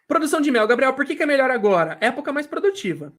Produção de mel, Gabriel, por que é melhor agora? Época mais produtiva.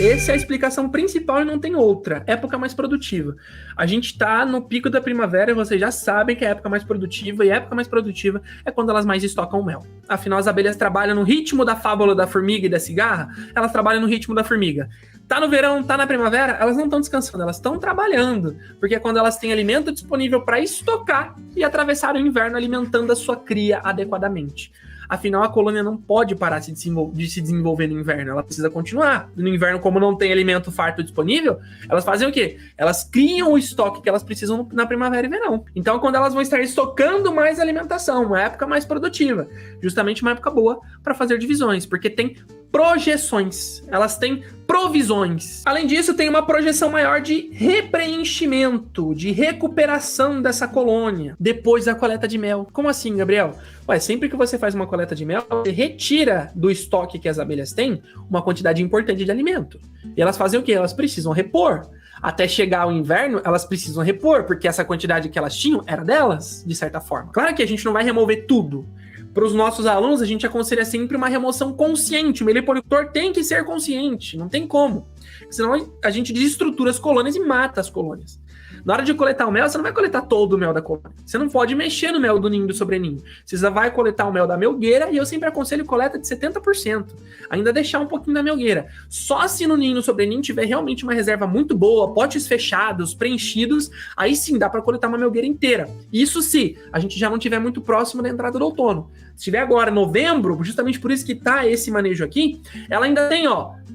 Essa é a explicação principal e não tem outra. Época mais produtiva. A gente tá no pico da primavera e vocês já sabem que é a época mais produtiva, e a época mais produtiva é quando elas mais estocam mel. Afinal, as abelhas trabalham no ritmo da fábula da formiga e da cigarra, elas trabalham no ritmo da formiga. Tá no verão, tá na primavera, elas não estão descansando, elas estão trabalhando, porque é quando elas têm alimento disponível para estocar e atravessar o inverno alimentando a sua cria adequadamente. Afinal, a colônia não pode parar de se desenvolver no inverno, ela precisa continuar. No inverno, como não tem alimento farto disponível, elas fazem o quê? Elas criam o estoque que elas precisam na primavera e verão. Então, quando elas vão estar estocando mais alimentação, uma época mais produtiva, justamente uma época boa para fazer divisões, porque tem projeções, elas têm provisões. Além disso, tem uma projeção maior de repreenchimento, de recuperação dessa colônia depois da coleta de mel. Como assim, Gabriel? Ué, sempre que você faz uma coleta de mel, você retira do estoque que as abelhas têm uma quantidade importante de alimento. E elas fazem o quê? Elas precisam repor. Até chegar o inverno, elas precisam repor, porque essa quantidade que elas tinham era delas, de certa forma. Claro que a gente não vai remover tudo. Para os nossos alunos, a gente aconselha sempre uma remoção consciente. O meliponicultor tem que ser consciente, não tem como. Senão a gente desestrutura as colônias e mata as colônias. Na hora de coletar o mel, você não vai coletar todo o mel da colônia. Você não pode mexer no mel do ninho e do sobreninho. Você vai coletar o mel da melgueira, e eu sempre aconselho coleta de 70%. Ainda deixar um pouquinho da melgueira. Só se no ninho e no sobreninho tiver realmente uma reserva muito boa, potes fechados, preenchidos, aí sim dá para coletar uma melgueira inteira. Isso se a gente já não estiver muito próximo da entrada do outono. Se tiver agora novembro, justamente por isso que tá esse manejo aqui, ela ainda tem,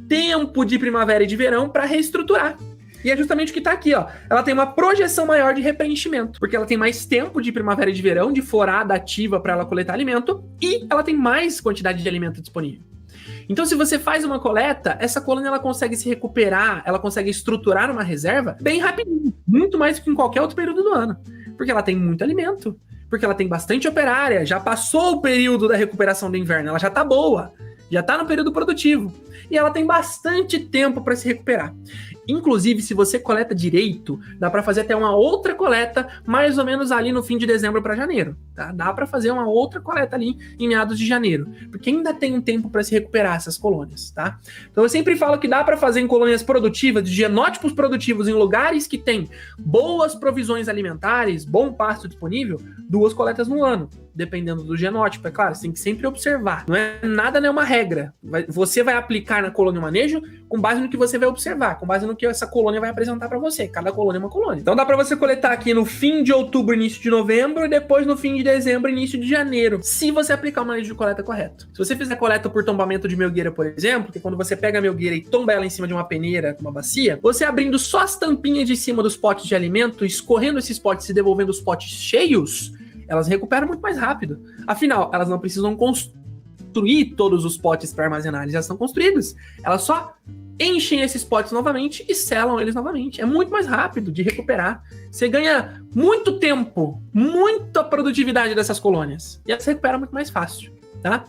tempo de primavera e de verão para reestruturar. E é justamente o que tá aqui, Ela tem uma projeção maior de repreenchimento, porque ela tem mais tempo de primavera e de verão, de florada ativa para ela coletar alimento, e ela tem mais quantidade de alimento disponível. Então, se você faz uma coleta, essa colônia ela consegue se recuperar, ela consegue estruturar uma reserva bem rapidinho, muito mais do que em qualquer outro período do ano, porque ela tem muito alimento, porque ela tem bastante operária, já passou o período da recuperação do inverno, ela já tá boa, já tá no período produtivo, e ela tem bastante tempo para se recuperar. Inclusive, se você coleta direito, dá para fazer até uma outra coleta, mais ou menos ali no fim de dezembro para janeiro, tá? Dá para fazer uma outra coleta ali em meados de janeiro, porque ainda tem um tempo para se recuperar essas colônias, tá? Então eu sempre falo que dá para fazer em colônias produtivas, de genótipos produtivos, em lugares que tem boas provisões alimentares, bom pasto disponível, 2 coletas no ano, dependendo do genótipo, é claro, você tem que sempre observar. Não é nada, não é uma regra. Você vai aplicar na colônia o manejo com base no que você vai observar, com base no que essa colônia vai apresentar para você. Cada colônia é uma colônia. Então dá para você coletar aqui no fim de outubro, início de novembro, e depois no fim de dezembro, início de janeiro, se você aplicar o manejo de coleta correto. Se você fizer coleta por tombamento de melgueira, por exemplo, que é quando você pega a melgueira e tomba ela em cima de uma peneira, uma bacia, você abrindo só as tampinhas de cima dos potes de alimento, escorrendo esses potes e devolvendo os potes cheios, elas recuperam muito mais rápido. Afinal, elas não precisam construir todos os potes para armazenar, eles já estão construídos. Elas só enchem esses potes novamente e selam eles novamente. É muito mais rápido de recuperar. Você ganha muito tempo, muita produtividade dessas colônias. E elas se recuperam muito mais fácil, tá?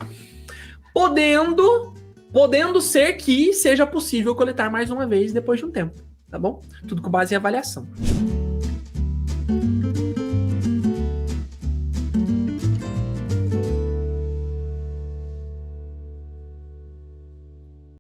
Podendo ser que seja possível coletar mais uma vez depois de um tempo, tá bom? Tudo com base em avaliação.